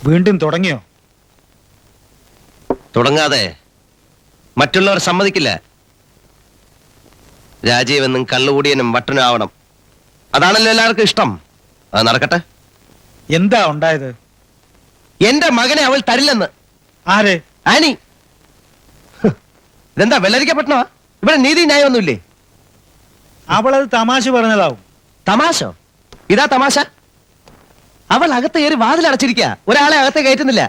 വീണ്ടും തുടങ്ങിയോ? തുടങ്ങാതെ മറ്റുള്ളവർ സമ്മതിക്കില്ല. രാജീവെന്നും കള്ളുകൂടിയനും വട്ടനും ആവണം. അതാണല്ലോ എല്ലാവർക്കും ഇഷ്ടം. അത് നടക്കട്ടെ. എന്താ ഉണ്ടായത്? എന്റെ മകനെ അവൾ തരില്ലെന്ന്. ആര്? ആനി. ഇതെന്താ വെള്ളരിക്കപ്പെട്ടണോ? ഇവിടെ നീതി ന്യായമൊന്നുമില്ലേ? അവളത് തമാശ പറഞ്ഞതാവും. തമാശ? ഇതാ തമാശ? അവൾ അകത്ത് കയറി വാതിലടച്ചിരിക്കുക, ഒരാളെ അകത്തെ കയറ്റുന്നില്ല.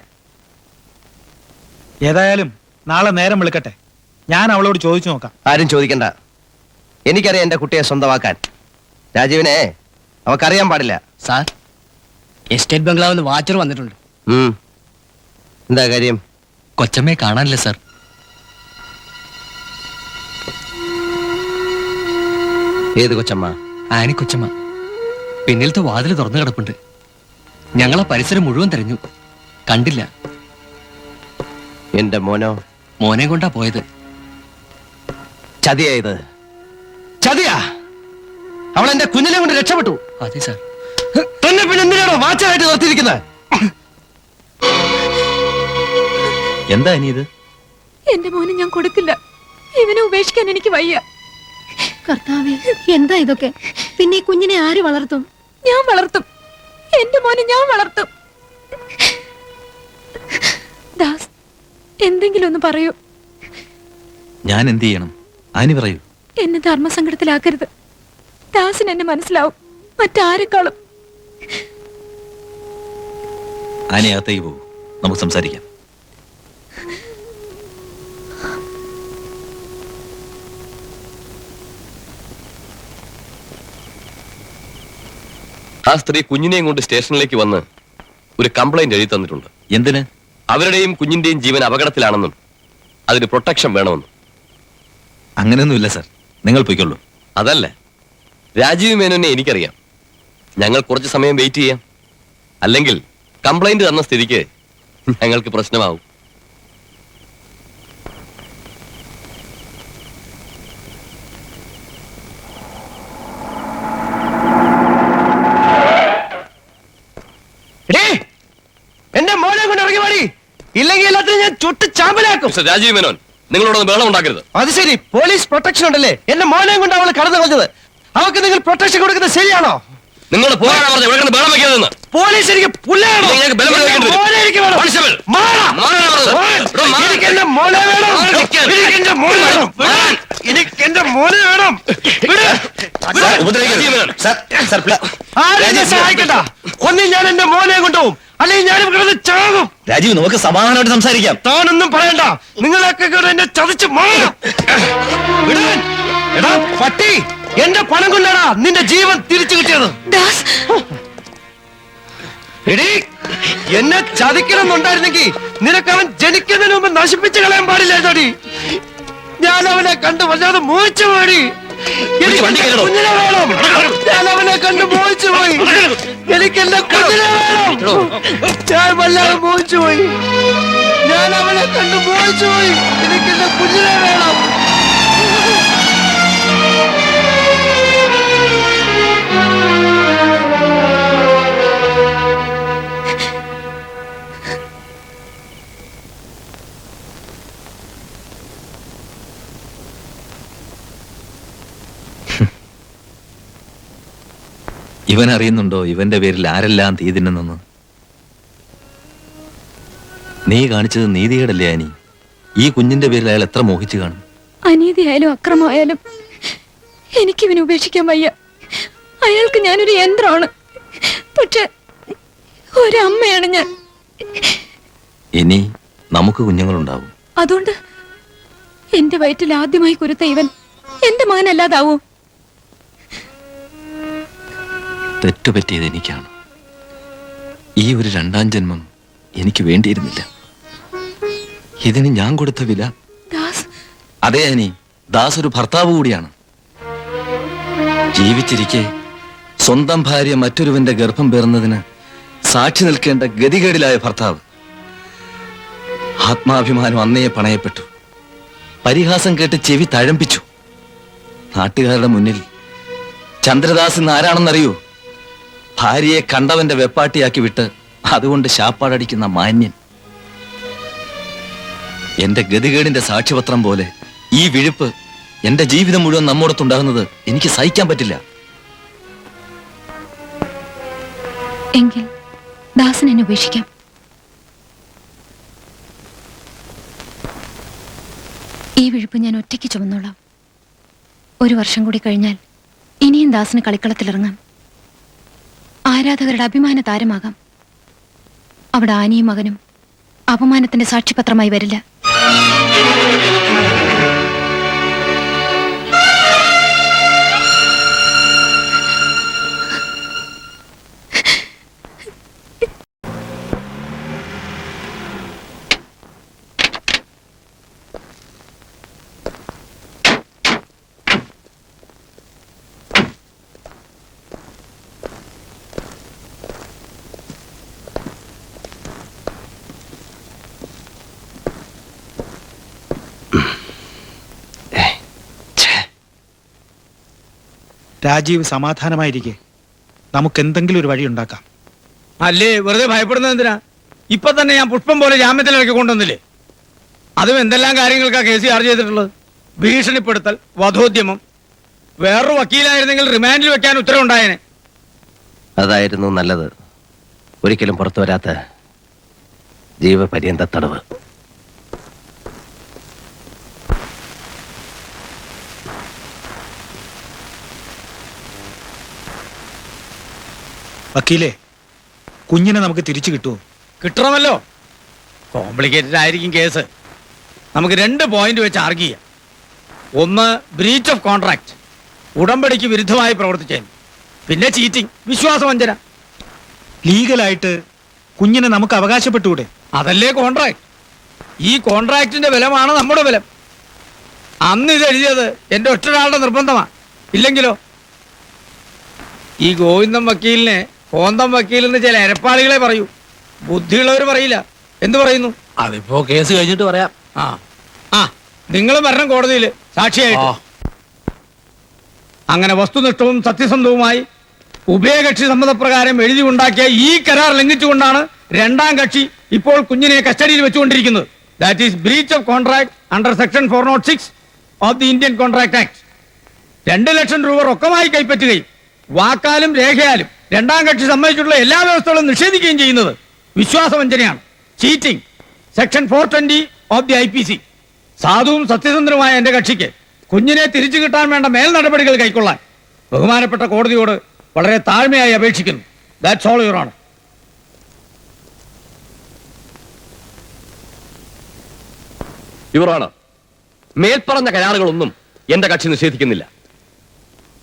ഏതായാലും നാളെ നേരം വിളിക്കട്ടെ, ഞാൻ അവളോട് ചോദിച്ചു നോക്കാം. ആരും ചോദിക്കണ്ട. എനിക്കറിയാം എന്റെ കുട്ടിയെ സ്വന്തമാക്കാൻ. രാജീവിനെ അവക്കറിയാൻ പാടില്ല. സാർ, എസ്റ്റേറ്റ് ബംഗ്ലാവിൽ വാച്ചർ വന്നിട്ടുണ്ട്. എന്താ കാര്യം? കൊച്ചമ്മയെ കാണാനില്ല സാർ. ഏത് കൊച്ചമ്മ? ആനി കൊച്ചമ്മ. പിന്നിലത്തെ വാതിൽ തുറന്നു കിടപ്പുണ്ട്. ഞങ്ങളെ പരിസരം മുഴുവൻ തെരഞ്ഞു, കണ്ടില്ല. എന്റെ മോനോ? മോനെ കൊണ്ടാ പോയത്. ചതിയാ ഇത്, ചതിയാ. അവൾ എന്റെ കുഞ്ഞിനെ കൊണ്ട് രക്ഷപ്പെട്ടു. അതെ സാർ. തന്നെ പിന്നെ എന്തിനാണോ വാച്ചായിട്ട് നിർത്തിയിരിക്കുന്നത്? എന്താ ഇനി ഇത്? എന്റെ മോനെ ഞാൻ കൊടുക്കില്ല. ഇവനെ ഉപേക്ഷിക്കാൻ എനിക്ക് വയ്യ. കർത്താവേ, എന്താ ഇതൊക്കെ? പിന്നെ ഈ കുഞ്ഞിനെ ആര് വളർത്തും? ഞാൻ വളർത്തും. എന്റെ മോനെ ഞാൻ വളർത്തും. ദാസ്, എന്തെങ്കിലും ഒന്ന് പറയൂ. ഞാൻ എന്ത് ചെയ്യണം? ആനി പറയൂ. എന്നെ ധർമ്മസങ്കടത്തിലാക്കരുത്. ദാസിന് എന്നെ മനസ്സിലാവും, മറ്റാരെക്കാളും. ആനി അകത്തേക്ക് പോകൂ, നമുക്ക് സംസാരിക്കാം. ആ സ്ത്രീ കുഞ്ഞിനെയും കൊണ്ട് സ്റ്റേഷനിലേക്ക് വന്ന് ഒരു കംപ്ലൈന്റ് എഴുതി തന്നിട്ടുണ്ട്. എന്തിന്? അവരുടെയും കുഞ്ഞിന്റെയും ജീവൻ അപകടത്തിലാണെന്നും അതിന് പ്രൊട്ടക്ഷൻ വേണമെന്നും. അങ്ങനെയൊന്നുമില്ല സാർ, നിങ്ങൾ പോയിക്കൊള്ളൂ. അതല്ല, രാജീവ് മേനോനെ എനിക്കറിയാം. ഞങ്ങൾ കുറച്ച് സമയം വെയിറ്റ് ചെയ്യാം. അല്ലെങ്കിൽ കംപ്ലൈന്റ് തന്ന സ്ഥിതിക്ക് ഞങ്ങൾക്ക് പ്രശ്നമാവും. എന്റെ മോനെ കൊണ്ട് ഇറങ്ങി പാടി, ഇല്ലെങ്കിൽ എല്ലാത്തിനും ഞാൻ ചുട്ട് ചാമ്പലാക്കും. രാജീവ് മേനോൻ, നിങ്ങളോടൊന്ന് ബഹളം ഉണ്ടാക്കരുത്. അത് ശരി, പോലീസ് പ്രൊട്ടക്ഷൻ ഉണ്ടല്ലേ? എന്റെ മോനെ കൊണ്ട് അവൾ കടന്നു കളഞ്ഞത്. അവർക്ക് നിങ്ങൾ പ്രൊട്ടക്ഷൻ കൊടുക്കുന്നത് ശരിയാണോ? നിങ്ങൾ പോകാനാ പറഞ്ഞത്, ഇവിടെ ബഹളം വെക്കരുതെന്ന്. പോലീസ് എനിക്ക് പുല്ലാണോ? നിങ്ങൾക്ക് ബലം പ്രയോഗിക്കേണ്ടി വരും. മോനെ എനിക്ക് വേണം. കോൺസ്റ്റബിൾ, മാറാ. മാറാനാ പറഞ്ഞത്. എനിക്ക് എന്റെ മോനെ വേണം. എനിക്ക് എന്റെ മോനെ വേണം. എനിക്ക് എന്റെ മോനെ വേണം. ആരെന്നെ സഹായിക്കണ്ട. ഒന്നും ഞാൻ എന്റെ മോനെ കൊണ്ടുപോകും, അല്ലെങ്കിൽ ഞാനും കിടന്ന് ചാകും. രാജീവ്, നമുക്ക് സമാധാനമായിട്ട് സംസാരിക്കാം. താനൊന്നും പറയണ്ട. നിങ്ങളൊക്കെ കൂടെ എന്നെ ചതിച്ച് മാറാം. എടാ പട്ടി, എന്റെ പണം കൊണ്ടാടാ നിന്റെ ജീവൻ തിരിച്ചു കിട്ടിയത്. ദാസ്, എടീ, എന്നെ ചതിക്കണമെന്നുണ്ടായിരുന്നെങ്കിൽ നിനക്ക് അവൻ ജനിക്കുന്നതിന് മുമ്പ് നശിപ്പിച്ചു കളയാൻ പാടില്ലായിരുന്നോടി. ഞാൻ അവനെ കണ്ടു വല്ലാതെ മോഹിച്ചു പോയി. എനിക്ക് എന്റെ കുഞ്ഞിനെ വേണം. ഞാൻ അവനെ കണ്ടു മോഹിച്ചു പോയി. എനിക്ക് എന്റെ കുഞ്ഞിനെ വേണം. ഞാൻ വല്ലാതെ മോഹിച്ചു പോയി. ഞാൻ അവനെ കണ്ടു മോഹിച്ചു പോയി. എനിക്ക് എന്റെ കുഞ്ഞിനെ വേണം. ഇവൻ അറിയുന്നുണ്ടോ ഇവന്റെ പേരിൽ ആരെല്ലാം തീ തിന്നുന്നെന്ന്? നീ കാണിച്ചത് നീതികേടല്ലേ ആനി? ഈ കുഞ്ഞിന്റെ പേരിൽ അയാൾ എത്ര മോഹിച്ചു കാണും. അനീതിയായാലും അക്രമമായാലും എനിക്കിവനെ ഉപേക്ഷിക്കാൻ വയ്യ. അയാൾക്ക് ഞാനൊരു യന്ത്രമാണ്. പക്ഷെ ഒരമ്മയാണ് ഞാൻ. ഇനി നമുക്ക് കുഞ്ഞുങ്ങളുണ്ടാവും. അതുകൊണ്ട് എന്റെ വയറ്റിൽ ആദ്യമായി കുരുത്ത ഇവൻ എന്റെ മകനല്ലാതാവൂ? തെറ്റുപറ്റിയത് എനിക്കാണ്. ഈ ഒരു രണ്ടാം ജന്മം എനിക്ക് വേണ്ടിയിരുന്നില്ല. ഇതിന് ഞാൻ കൊടുത്ത വില. ദാസ്, അതെ ആനി, ദാസ് ഒരു ഭർത്താവ് കൂടിയാണ്. ജീവിച്ചിരിക്കെ സ്വന്തം ഭാര്യ മറ്റൊരുവന്റെ ഗർഭം പേറുന്നതിന് സാക്ഷി നിൽക്കേണ്ട ഗതികേടിലായ ഭർത്താവ്. ആത്മാഭിമാനം അന്നേ പണയപ്പെട്ടു. പരിഹാസം കേട്ട് ചെവി തഴമ്പിച്ചു. നാട്ടുകാരുടെ മുന്നിൽ ചന്ദ്രദാസ് ഇന്ന് ആരാണെന്നറിയൂ? ഭാര്യയെ കണ്ടവന്റെ വെപ്പാട്ടിയാക്കി വിട്ട് അതുകൊണ്ട് ശാപ്പാടടിക്കുന്ന മാന്യൻ. എന്റെ ഗതികേടിന്റെ സാക്ഷ്യപത്രം പോലെ ഈ വിഴുപ്പ് എന്റെ ജീവിതം മുഴുവൻ നമ്മോടത്തുണ്ടാകുന്നത് എനിക്ക് സഹിക്കാൻ പറ്റില്ല. എങ്കിൽ ദാസൻ എന്നെ ഉപേക്ഷിക്കാം. ഈ വിഴുപ്പ് ഞാൻ ഒറ്റയ്ക്ക് ചുമന്നോളാം. 1 വർഷം കൂടി കഴിഞ്ഞാൽ ഇനിയും ദാസന് കളിക്കളത്തിലിറങ്ങാം. ആരാധകരുടെ അഭിമാന താരമാകാം. അവിടെ ആനിയും മകനും അപമാനത്തിന്റെ സാക്ഷ്യപത്രമായി വരില്ല. രാജീവ് സമാധാനമായിരിക്കെ നമുക്ക് എന്തെങ്കിലും ഒരു വഴി ഉണ്ടാക്കാം. അല്ലേ വെറുതെ ഭയപ്പെടുന്നത് എന്തിനാ? ഇപ്പൊ തന്നെ ഞാൻ പുഷ്പം പോലെ ജാമ്യത്തിലിറക്കി കൊണ്ടുവന്നില്ലേ? അതും എന്തെല്ലാം കാര്യങ്ങൾക്കാ കേസ് ചാർജ് ചെയ്തിട്ടുള്ളത്? ഭീഷണിപ്പെടുത്തൽ, വധോദ്യമം. വേറൊരു വക്കീലായിരുന്നെങ്കിൽ റിമാൻഡിൽ വെക്കാൻ ഉത്തരവുണ്ടായേനെ. അതായിരുന്നു നല്ലത്. ഒരിക്കലും പുറത്തു വരാത്ത ജീവപര്യന്ത തടവ്. വക്കീലേ, കുഞ്ഞിനെ നമുക്ക് തിരിച്ചു കിട്ടുമോ? കിട്ടണമല്ലോ. കോംപ്ലിക്കേറ്റഡ് ആയിരിക്കും കേസ്. നമുക്ക് 2 പോയിന്റ് വെച്ച് ആർഗ്യ ചെയ്യാം. ഒന്ന്, ബ്രീച്ച് ഓഫ് കോൺട്രാക്ട്, ഉടമ്പടിക്ക് വിരുദ്ധമായി പ്രവർത്തിച്ചതിന്. പിന്നെ ചീറ്റിംഗ്, വിശ്വാസവഞ്ചന. ലീഗലായിട്ട് കുഞ്ഞിനെ നമുക്ക് അവകാശപ്പെട്ടുകൂടെ? അതല്ലേ കോൺട്രാക്ട്. ഈ കോൺട്രാക്ടിന്റെ ബലമാണ് നമ്മുടെ ബലം. അന്ന് ഇത് എഴുതിയത് എന്റെ ഒറ്റൊരാളുടെ നിർബന്ധമാണ്. ഇല്ലെങ്കിലോ? ഈ ഗോവിന്ദൻ വക്കീലിനെ കോന്തം വക്കീലെന്ന് ചില എരപ്പാളികളെ പറയൂ. ബുദ്ധിയുള്ളവർ പറയില്ല. എന്തു പറയുന്നു? അതിപ്പോ കേസ് കഴിഞ്ഞിട്ട് പറയാം. ആ ആ നിങ്ങളും വരണം കോടതിയിൽ സാക്ഷിയായിട്ട്. അങ്ങനെ വസ്തുനിഷ്ഠവും സത്യസന്ധവുമായി ഉഭയകക്ഷി സമ്മതപ്രകാരം എഴുതി ഉണ്ടാക്കിയ ഈ കരാർ ലംഘിച്ചുകൊണ്ടാണ് 2ാം കക്ഷി ഇപ്പോൾ കുഞ്ഞിനെ കസ്റ്റഡിയിൽ വെച്ചുകൊണ്ടിരിക്കുന്നത്. That is breach of contract under section 406 of the Indian contract act. 2 ലക്ഷം രൂപ റൊക്കമായി കൈപ്പറ്റുകയും വാക്കാലും രേഖയാലും 2ാം കക്ഷി സമ്മതിച്ചിട്ടുള്ള എല്ലാ വ്യവസ്ഥകളും നിഷേധിക്കുകയും ചെയ്യുന്നത് വിശ്വാസവഞ്ചനയാണ്, cheating. Section 420 of the IPC. സാധുവും സത്യസന്ധനുമായ എന്റെ കക്ഷിക്ക് കുഞ്ഞിനെ തിരിച്ചു കിട്ടാൻ വേണ്ട മേൽ നടപടികൾ കൈക്കൊള്ളാൻ ബഹുമാനപ്പെട്ട കോടതിയോട് വളരെ താഴ്മയായി അപേക്ഷിക്കുന്നു. That's all your honour. Your honour, മേൽപ്പറഞ്ഞ കരാറുകളൊന്നും എന്റെ കക്ഷി നിഷേധിക്കുന്നില്ല.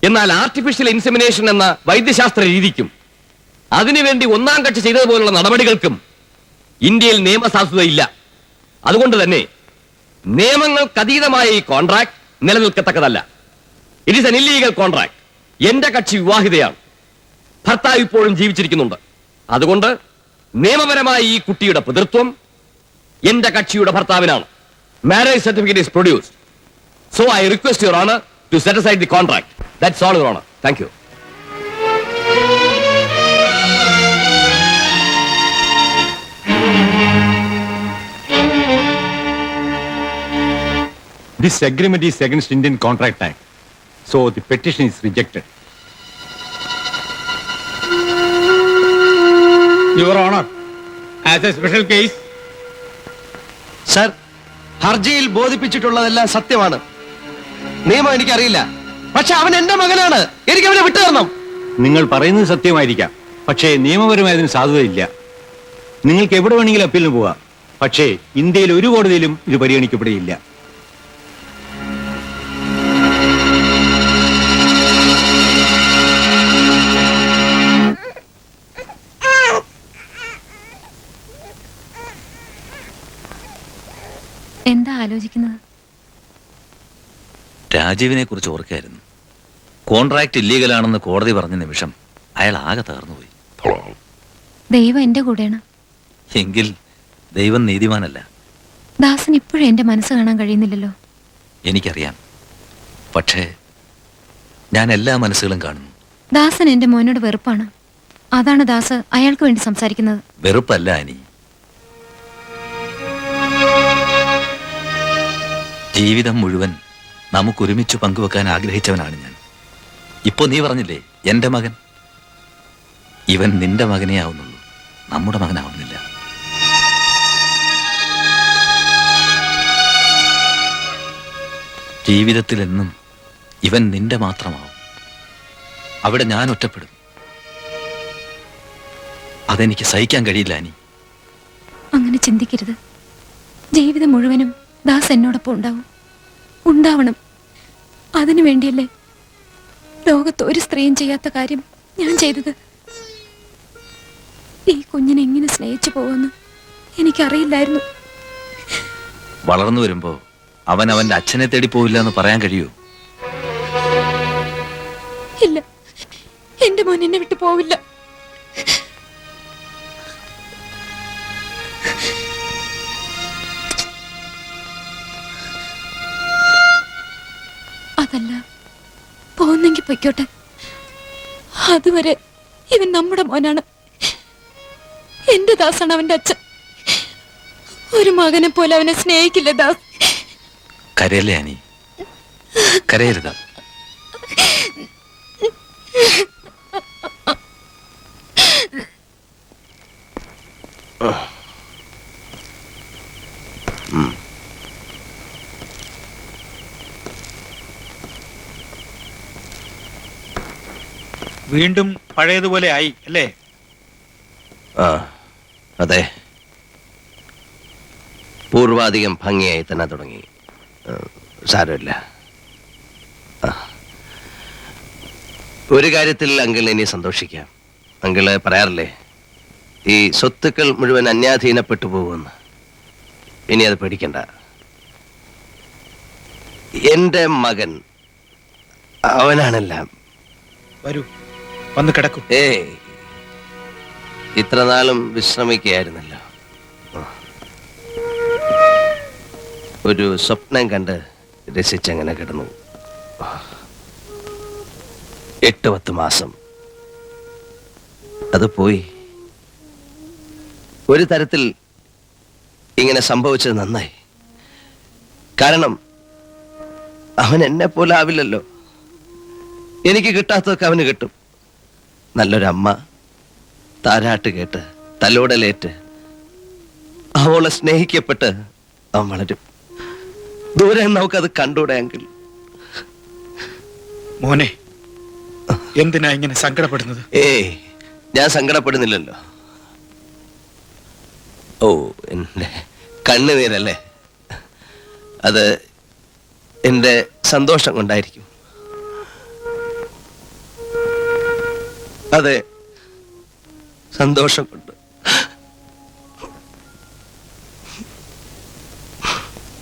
എന്നാൽ ആർട്ടിഫിഷ്യൽ ഇൻസെമിനേഷൻ എന്ന വൈദ്യശാസ്ത്ര രീതിക്കും അതിനുവേണ്ടി 1ാം കക്ഷി ചെയ്തതുപോലുള്ള നടപടികൾക്കും ഇന്ത്യയിൽ നിയമസാധുതയില്ല. അതുകൊണ്ട് തന്നെ നിയമങ്ങൾക്കതീതമായ ഈ കോൺട്രാക്ട് നിലനിൽക്കത്തക്കതല്ല. It is an illegal contract. എന്റെ കക്ഷി വിവാഹിതയാണ്. ഭർത്താവ് ഇപ്പോഴും ജീവിച്ചിരിക്കുന്നുണ്ട്. അതുകൊണ്ട് നിയമപരമായി ഈ കുട്ടിയുടെ പിതൃത്വം എന്റെ കക്ഷിയുടെ ഭർത്താവിനാണ്. Marriage certificate is produced. So I request your honour to set aside the contract. That's all, Your Honor. Thank you. This agreement is against Indian Contract Act, so the petition is rejected. Your honour, as A special case. Sir, ഹർജിയിൽ ബോധിപ്പിച്ചിട്ടുള്ളതെല്ലാം സത്യമാണ്. നിയമം എനിക്കറിയില്ല. പക്ഷെ അവൻ എന്റെ മകനാണ്. എനിക്ക് അവനെ വിട്ടുതരണം. നിങ്ങൾ പറയുന്നത് സത്യമായിരിക്കാം, പക്ഷേ നിയമപരമായി അതിന് സാധുതയില്ല. നിങ്ങൾക്ക് എവിടെ വേണമെങ്കിലും അപ്പീലിന് പോവാം, പക്ഷേ ഇന്ത്യയിൽ ഒരു കോടതിയിലും ഇത് പരിഗണിക്കപ്പെടുകയില്ല. എന്താ ആലോചിക്കുന്നത്? രാജീവിനെ കുറിച്ച് ഓർക്കായിരുന്നു. കോൺട്രാക്ട് ഇല്ലീഗലാണെന്ന് കോടതി പറഞ്ഞ നിമിഷം അയാൾ ആകെ തകർന്നുപോയി. ദൈവം എന്റെ കൂടെയാണ്. എങ്കിൽ ദൈവം നീതിമാനല്ല. ദാസൻ ഇപ്പോഴും എന്റെ മനസ്സ് കാണാൻ കഴിയുന്നില്ലല്ലോ. എനിക്കറിയാം, പക്ഷേ ഞാൻ എല്ലാ മനസ്സുകളും കാണുന്നു. ദാസൻ എന്റെ മോനോട് വെറുപ്പാണ്. അതാണ് ദാസ് അയാൾക്ക് വേണ്ടി സംസാരിക്കുന്നത്. വെറുപ്പല്ല ആനി. ജീവിതം മുഴുവൻ നമുക്കൊരുമിച്ച് പങ്കുവെക്കാൻ ആഗ്രഹിച്ചവനാണ് ഞാൻ. ഇപ്പൊ നീ പറഞ്ഞില്ലേ എന്റെ മകൻ. ഇവൻ നിന്റെ മകനേ ആവുന്നുള്ളൂ, നമ്മുടെ മകനാവുന്നില്ല. ജീവിതത്തിൽ എന്നും ഇവൻ നിന്റെ മാത്രമാവും. അവിടെ ഞാൻ ഒറ്റപ്പെടും. അതെനിക്ക് സഹിക്കാൻ കഴിയില്ല ആനി. അങ്ങനെ ചിന്തിക്കരുത്. ജീവിതം മുഴുവനും ദാസ് എന്നോടൊപ്പം ഉണ്ടാവണം. അതിനു വേണ്ടിയല്ലേ ലോകത്ത് ഒരു സ്ത്രീയും ചെയ്യാത്ത കാര്യം ഞാൻ ചെയ്തത്. ഈ കുഞ്ഞിനെ എങ്ങനെ സ്നേഹിച്ചു പോവെന്ന് എനിക്കറിയില്ലായിരുന്നു. വളർന്നു വരുമ്പോ അവൻ അവന്റെ അച്ഛനെ തേടി പോവില്ല എന്ന് പറയാൻ കഴിയൂ? ഇല്ല, എന്റെ മോൻ എന്നെ വിട്ടു പോവില്ല. അതല്ല, പോന്നെങ്കിൽ പൊയ്ക്കോട്ടെ. അതുവരെ ഇവൻ നമ്മുടെ മോനാണ്. എന്റെ ദാസാണ് അവന്റെ അച്ഛൻ. ഒരു മകനെ പോലെ അവനെ സ്നേഹിക്കില്ല ദാസ്. കരയല്ലേ ആനി, കരയരുത്. വീണ്ടും പഴയതുപോലെ ആയി അല്ലേ? ആ അതെ, പൂർവാധികം ഭംഗിയായി തന്നെ തുടങ്ങി. സാരമില്ല. ഒരു കാര്യത്തിൽ അങ്കിൾ ഇനി സന്തോഷിക്കാം. അങ്കിള് പറയാറില്ലേ ഈ സ്വത്തുക്കൾ മുഴുവൻ അന്യാധീനപ്പെട്ടു പോകുമെന്ന്. ഇനി അത് പേടിക്കണ്ട. എന്റെ മകൻ അവനാണെല്ലാം. വരൂ, വന്ന് കിടക്കൂ. ഇത്ര നാളും വിശ്രമിക്കുകയായിരുന്നല്ലോ. ഒരു സ്വപ്നം കണ്ട് രസിച്ചങ്ങനെ കിടന്നു. 8-10 മാസം അത് പോയി. ഒരു തരത്തിൽ ഇങ്ങനെ സംഭവിച്ചത് നന്നായി. കാരണം അവൻ എന്നെ പോലെ ആവില്ലല്ലോ. എനിക്ക് കിട്ടാത്തതൊക്കെ അവന് കിട്ടും. നല്ലൊരമ്മ, താരാട്ട് കേട്ട് തലോടലേറ്റ് അവളെ സ്നേഹിക്കപ്പെട്ട് അവൻ വളരും. ദൂരെ നമുക്കത് കണ്ടൂടെങ്കിൽ. മോനെ, എന്തിനാ ഇങ്ങനെ സങ്കടപ്പെടുന്നത്? ഞാൻ സങ്കടപ്പെടുന്നില്ലല്ലോ. ഓ, എന്റെ കണ്ണുനീരല്ലേ? അത് എന്റെ സന്തോഷം കൊണ്ടായിരിക്കും. അതെ, സന്തോഷം കൊണ്ട്.